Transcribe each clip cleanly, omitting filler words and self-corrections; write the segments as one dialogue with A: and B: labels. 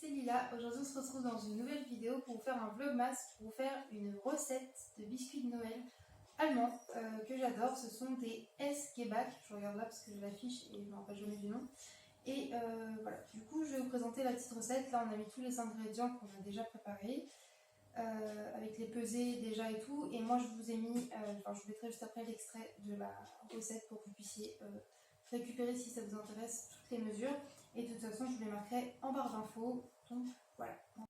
A: c'est Lila. Aujourd'hui on se retrouve dans une nouvelle vidéo pour vous faire un vlogmas, pour vous faire une recette de biscuits de Noël allemands que j'adore. Ce sont des S-Gebäck, je regarde là parce que j'ai l'affiche et je ne me rappelle jamais du nom. Et voilà, du coup je vais vous présenter la petite recette. Là on a mis tous les ingrédients qu'on a déjà préparés, avec les pesées déjà et tout. Et moi je vous ai mis, je vous mettrai juste après l'extrait de la recette pour que vous puissiez récupérer, si ça vous intéresse, toutes les mesures. Et de toute façon, je vous les marquerai en barre d'infos. Donc voilà. On va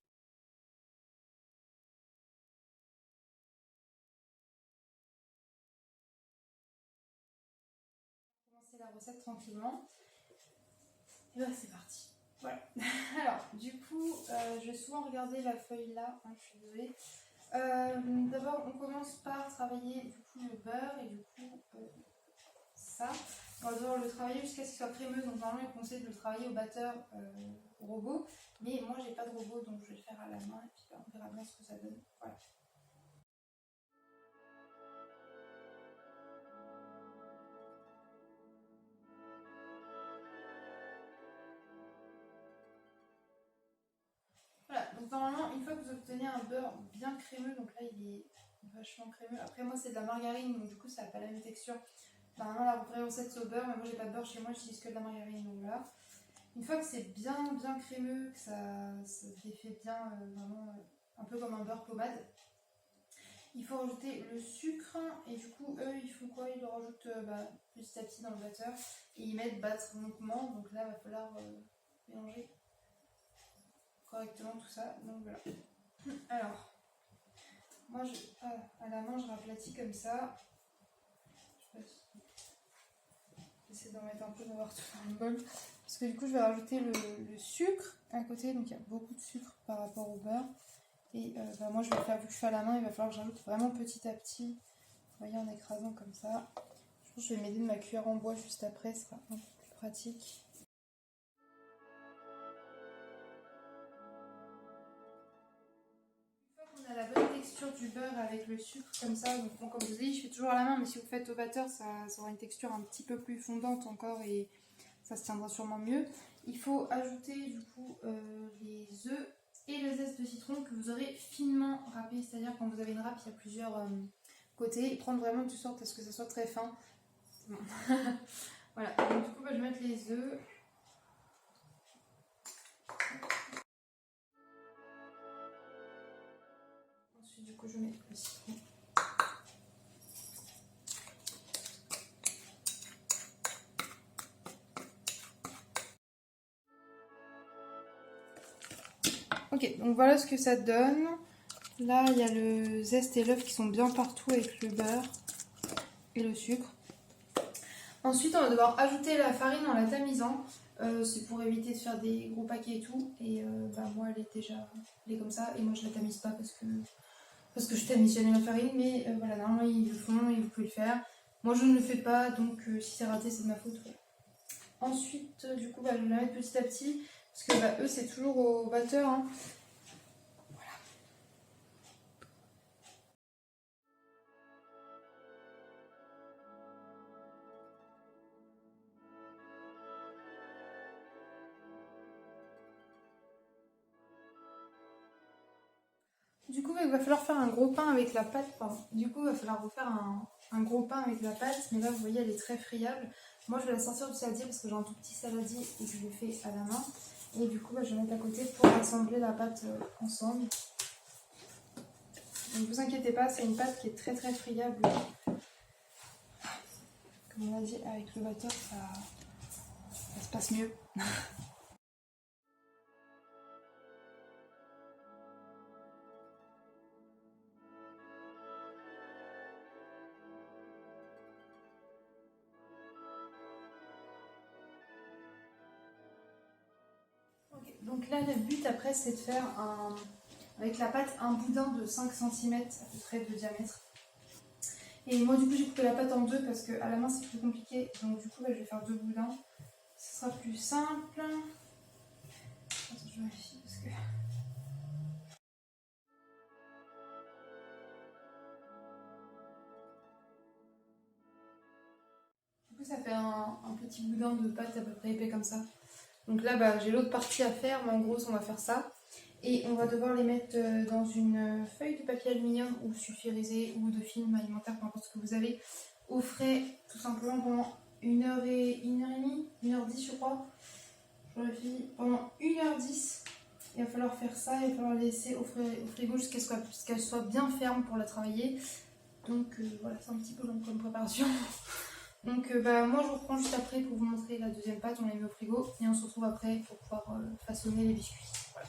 A: commencer la recette tranquillement. Et bien c'est parti. Voilà. Alors, du coup, je vais souvent regarder la feuille là. Hein, je suis désolée. D'abord, on commence par travailler du coup le beurre et du coup ça. On va devoir le travailler jusqu'à ce qu'il soit crémeux. Donc normalement, il conseille de le travailler au batteur au robot. Mais moi, j'ai pas de robot, donc je vais le faire à la main et puis on verra bien ce que ça donne. Voilà. Voilà, donc normalement, une fois que vous obtenez un beurre bien crémeux, donc là il est vachement crémeux. Après, moi c'est de la margarine, donc du coup ça n'a pas la même texture. Normalement, la vraie recette c'est au beurre, mais moi j'ai pas de beurre chez moi, j'utilise que de la margarine. Donc voilà. Une fois que c'est bien crémeux, que ça défait bien, vraiment un peu comme un beurre pommade, il faut rajouter le sucre. Et du coup, eux ils font quoi? Ils le rajoutent petit à petit dans le batteur et ils mettent battre longuement. Donc là, il va falloir mélanger correctement tout ça. Donc voilà. Alors, moi à la main je raplatis comme ça. J'essaie d'en mettre un peu, d'avoir tout dans le bol. Parce que du coup je vais rajouter le sucre à côté. Donc il y a beaucoup de sucre par rapport au beurre. Et moi je vais faire, vu que je fais à la main, il va falloir que j'ajoute vraiment petit à petit. Vous voyez, en écrasant comme ça. Je pense que je vais m'aider de ma cuillère en bois juste après, ce sera un peu plus pratique. On a la bonne texture du beurre avec le sucre comme ça. Donc bon, comme je vous ai dit, je fais toujours à la main, mais si vous faites au batteur, ça aura une texture un petit peu plus fondante encore et ça se tiendra sûrement mieux. Il faut ajouter du coup les œufs et le zeste de citron que vous aurez finement râpé, c'est-à-dire quand vous avez une râpe, il y a plusieurs côtés, et prendre vraiment de sorte à ce que ça soit très fin. Bon. Voilà, donc du coup je vais mettre les œufs. Ensuite du coup je mets le citron. Ok, donc voilà ce que ça donne. Là, il y a le zeste et l'œuf qui sont bien partout avec le beurre et le sucre. Ensuite, on va devoir ajouter la farine en la tamisant. C'est pour éviter de faire des gros paquets et tout. Et moi, elle est comme ça. Et moi, je la tamise pas parce que je tamise jamais la farine. Mais voilà, normalement, ils le font et vous pouvez le faire. Moi, je ne le fais pas. Donc, si c'est raté, c'est de ma faute. Voilà. Ensuite, du coup, je vais la mettre petit à petit. Parce que eux, c'est toujours au batteur. Hein. Du coup, il va falloir faire un gros pain avec la pâte. Pardon. Du coup, il va falloir refaire un gros pain avec la pâte. Mais là, vous voyez, elle est très friable. Moi, je vais la sortir du saladier parce que j'ai un tout petit saladier et que je le fais à la main. Et du coup, je vais mettre à côté pour assembler la pâte ensemble. Donc, ne vous inquiétez pas, c'est une pâte qui est très friable. Comme on a dit, avec le batteur, ça se passe mieux. Donc là, le but après, c'est de faire avec la pâte un boudin de 5 cm à peu près de diamètre. Et moi, du coup, j'ai coupé la pâte en deux parce qu'à la main, c'est plus compliqué. Donc, du coup, je vais faire deux boudins. Ce sera plus simple. Attends, je vérifie parce que... Du coup, ça fait un petit boudin de pâte à peu près épais comme ça. Donc là, bah, j'ai l'autre partie à faire, mais en gros, on va faire ça. Et on va devoir les mettre dans une feuille de papier aluminium ou sulfurisé ou de film alimentaire, peu importe ce que vous avez, au frais, tout simplement pendant 1h30, 1h10 je crois. Je vérifie, pendant 1h10. Il va falloir faire ça, il va falloir la laisser au frigo jusqu'à ce qu'elle soit bien ferme pour la travailler. Donc voilà, c'est un petit peu long comme préparation. Donc bah, moi je vous reprends juste après pour vous montrer la deuxième pâte, on la met au frigo et on se retrouve après pour pouvoir façonner les biscuits. Voilà.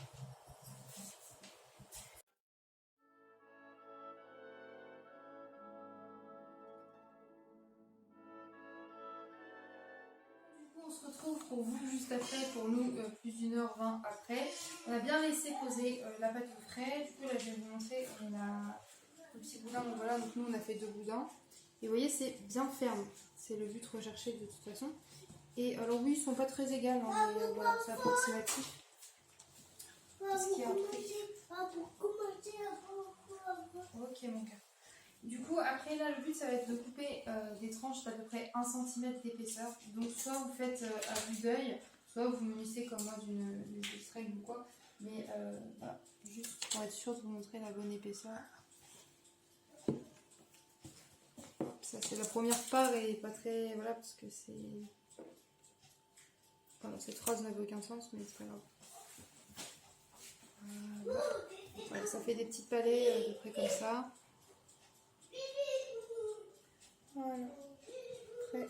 A: Du coup on se retrouve pour vous juste après, pour nous plus d'1h20 après. On a bien laissé poser la pâte au frais, du coup là je vais vous montrer, on a le petit boudin, donc voilà, donc nous on a fait 2 boudins. Et vous voyez c'est bien ferme, c'est le but recherché de toute façon. Et alors oui, ils sont pas très égales, hein, mais voilà, c'est approximatif. Qu'est-ce qu'il y a après? Ok mon cœur. Du coup, après là, le but ça va être de couper des tranches d'à peu près 1 cm d'épaisseur. Donc soit vous faites à vue d'œil, soit vous munissez comme moi d'une règle ou quoi. Mais voilà, juste pour être sûr de vous montrer la bonne épaisseur. Ça c'est la première part et pas très... Voilà, parce que c'est... Voilà, cette phrase n'avait aucun sens, mais c'est pas grave. Voilà, ça fait des petits palets à peu près comme ça. Voilà. Après.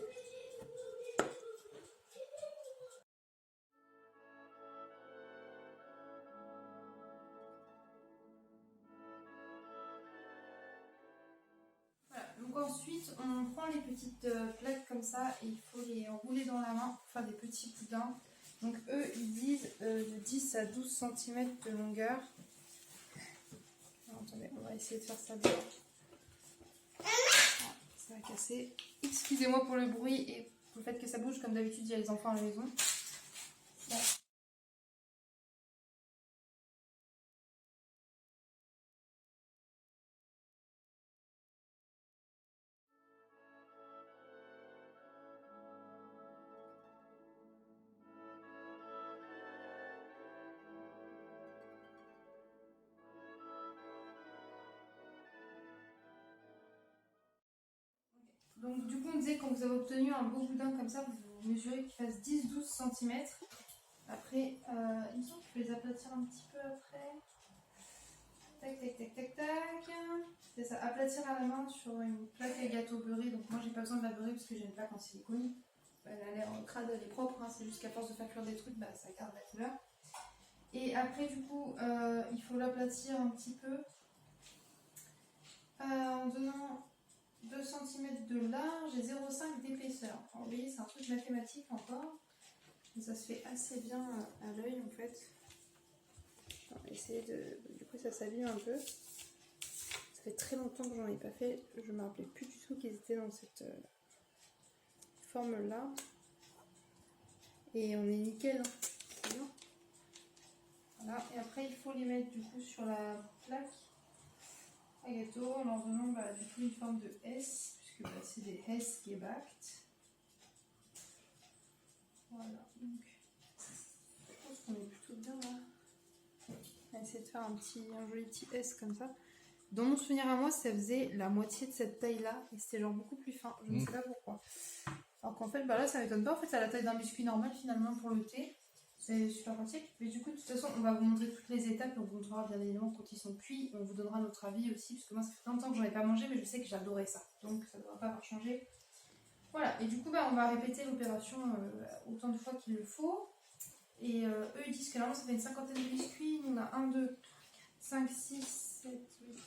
A: Voilà. Donc ensuite, on prend les petites plaques comme ça et il faut les rouler dans la main pour faire des petits boudins. Donc eux, ils disent de 10 à 12 cm de longueur. Alors, attendez, on va essayer de faire ça bien. Ça va casser. Excusez-moi pour le bruit et pour le fait que ça bouge. Comme d'habitude, il y a les enfants à la maison. Ça. Donc du coup, on disait quand vous avez obtenu un beau boudin comme ça, vous mesurez qu'il fasse 10-12 cm. Après, il me semble qu'il faut les aplatir un petit peu après. Tac, tac, tac, tac, tac. C'est ça, aplatir à la main sur une plaque à gâteau beurré. Donc moi, j'ai pas besoin de la beurrer parce que j'ai une plaque en silicone. Elle a l'air crade, elle est propre. Hein. C'est juste qu'à force de faire cuire des trucs, bah, ça garde la couleur. Et après, du coup, il faut l'aplatir un petit peu en donnant 2 cm de large et 0,5 d'épaisseur. Vous voyez, c'est un truc mathématique encore. Mais ça se fait assez bien à l'œil en fait. On va essayer de... Du coup ça s'abîme un peu. Ça fait très longtemps que j'en ai pas fait. Je me rappelais plus du tout qu'ils étaient dans cette forme là. Et on est nickel. Hein. C'est bien. Voilà. Et après il faut les mettre du coup sur la plaque à gâteau en leur donnant du coup une forme de S. Puisque c'est des S qui est backed. Voilà. Donc je pense qu'on est plutôt bien là. On va essayer de faire un joli petit S comme ça. Dans mon souvenir à moi, ça faisait la moitié de cette taille-là. Et c'était genre beaucoup plus fin. Je ne sais pas pourquoi. Alors qu'en fait, là, ça m'étonne pas. En fait, c'est à la taille d'un biscuit normal finalement pour le thé. C'est super pratique. Mais du coup, de toute façon, on va vous montrer toutes les étapes. On vous montrera bien évidemment quand ils sont cuits. On vous donnera notre avis aussi. Parce que moi, ça fait longtemps que j'en ai pas mangé. Mais je sais que j'adorais ça. Donc, ça ne devrait pas avoir changé. Voilà. Et du coup, on va répéter l'opération autant de fois qu'il le faut. Et eux, ils disent que normalement, ça fait une cinquantaine de biscuits. Nous, on a 1, 2, 5, 6, 7, 8,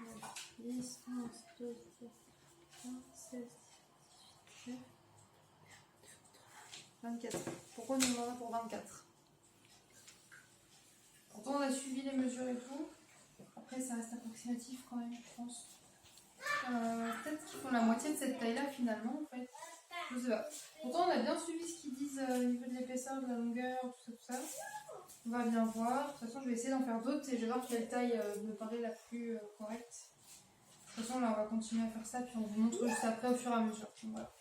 A: 9, 10, 11, 12, 13, 15, 16, 17, 24. Pourquoi nous en a pour 24? Pourtant, on a suivi les mesures et tout. Après, ça reste approximatif quand même, je pense. Peut-être qu'ils font la moitié de cette taille-là finalement, en fait. Je sais pas. Pourtant, on a bien suivi ce qu'ils disent au niveau de l'épaisseur, de la longueur, tout ça. On va bien voir. De toute façon, je vais essayer d'en faire d'autres et je vais voir quelle taille me paraît la plus correcte. De toute façon, là, on va continuer à faire ça, puis on vous montre juste après au fur et à mesure. Donc, voilà.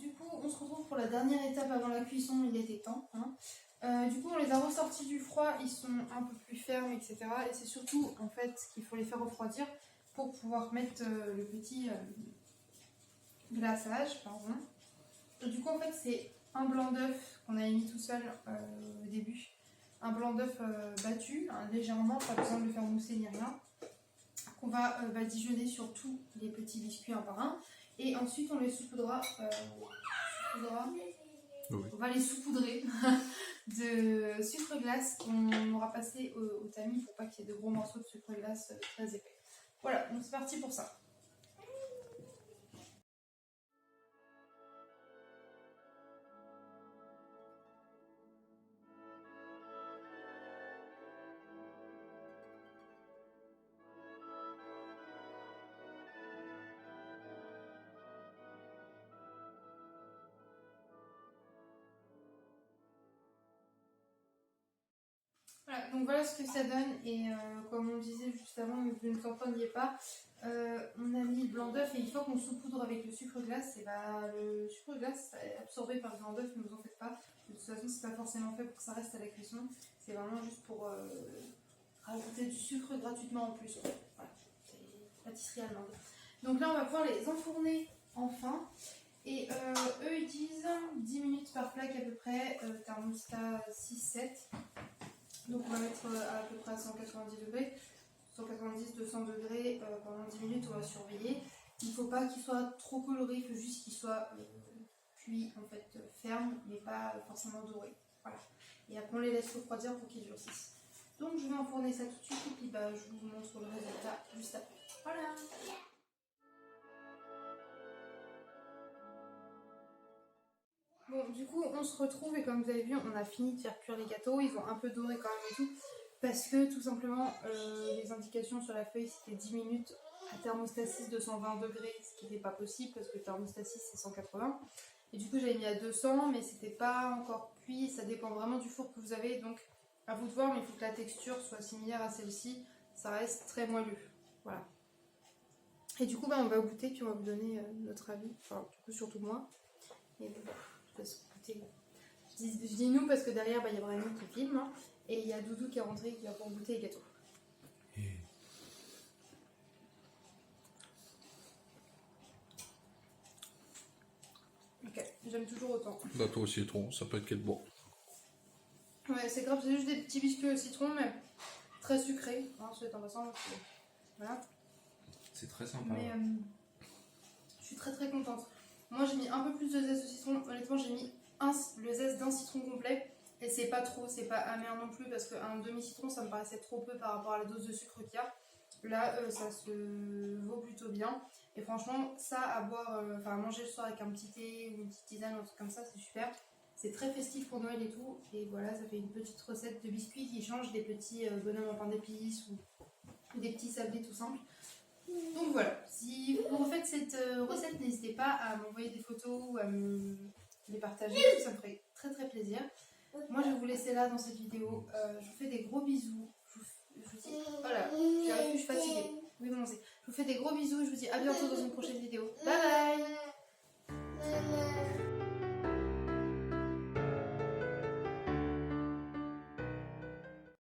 A: du coup, on se retrouve pour la dernière étape avant la cuisson, il était temps. Hein. Du coup, on les a ressortis du froid, ils sont un peu plus fermes, etc. Et c'est surtout, en fait, qu'il faut les faire refroidir pour pouvoir mettre le petit glaçage, pardon. Et du coup, en fait, c'est un blanc d'œuf qu'on avait mis tout seul au début. Un blanc d'œuf battu, hein, légèrement, pas besoin de le faire mousser ni rien. Qu'on va badigeonner sur tous les petits biscuits un par un. Et ensuite, on les saupoudrera.
B: Oui.
A: On va les saupoudrer de sucre glace qu'on aura passé au tamis pour pas qu'il y ait de gros morceaux de sucre glace très épais. Voilà, donc c'est parti pour ça. Voilà, donc voilà ce que ça donne et comme on disait juste avant, mais vous ne comprendiez pas, on a mis le blanc d'œuf et une fois qu'on saupoudre avec le sucre glace, et le sucre glace est absorbé par le blanc d'œuf, ne vous en faites pas. De toute façon, c'est pas forcément fait pour que ça reste à la cuisson, c'est vraiment juste pour rajouter du sucre gratuitement en plus. Voilà, c'est pâtisserie allemande. Donc là, on va pouvoir les enfourner enfin. Et eux ils disent 10 minutes par plaque à peu près, thermostat 6-7. Donc on va mettre à peu près à 190 degrés, 190-200 degrés pendant 10 minutes, on va surveiller. Il ne faut pas qu'il soit trop coloré, il faut juste qu'il soit cuit, en fait ferme, mais pas forcément doré. Voilà. Et après on les laisse refroidir pour qu'ils durcissent. Donc je vais enfourner ça tout de suite et puis je vous montre le résultat juste après. Voilà. Bon, du coup, on se retrouve et comme vous avez vu, on a fini de faire cuire les gâteaux. Ils ont un peu doré quand même et tout. Parce que tout simplement, les indications sur la feuille, c'était 10 minutes à thermostat 6, 220 degrés, ce qui n'était pas possible parce que thermostat 6, c'est 180. Et du coup, j'avais mis à 200, mais c'était pas encore cuit. Ça dépend vraiment du four que vous avez. Donc, à vous de voir, mais il faut que la texture soit similaire à celle-ci. Ça reste très moelleux. Voilà. Et du coup, on va goûter, puis on va vous donner notre avis. Enfin, du coup, surtout moi. Et je dis nous parce que derrière il y a Brahim qui filme hein, et il y a Doudou qui est rentré qui va pour goûter les gâteaux. Ok, j'aime toujours autant.
B: Gâteau au citron, ça peut être quel bon.
A: Ouais, c'est grave, c'est juste des petits biscuits au citron, mais très sucrés. Hein, c'est en passant. Voilà.
B: C'est très sympa.
A: Mais je suis très contente. Moi j'ai mis un peu plus de zeste au citron. Honnêtement, j'ai mis le zeste d'un citron complet. Et c'est pas trop, c'est pas amer non plus parce qu'un demi-citron ça me paraissait trop peu par rapport à la dose de sucre qu'il y a. Là, ça se vaut plutôt bien. Et franchement, ça à boire, à manger le soir avec un petit thé ou une petite tisane ou un truc comme ça, c'est super. C'est très festif pour Noël et tout. Et voilà, ça fait une petite recette de biscuits qui change des petits bonhommes en pain d'épices ou des petits sablés tout simples. Donc voilà, si vous refaites cette recette, n'hésitez pas à m'envoyer des photos ou à me les partager, ça me ferait très plaisir. Moi je vais vous laisser là dans cette vidéo, je vous fais des gros bisous, je vous dis, voilà, je suis fatiguée, oui bon, je vous fais des gros bisous, je vous dis à bientôt dans une prochaine vidéo, bye.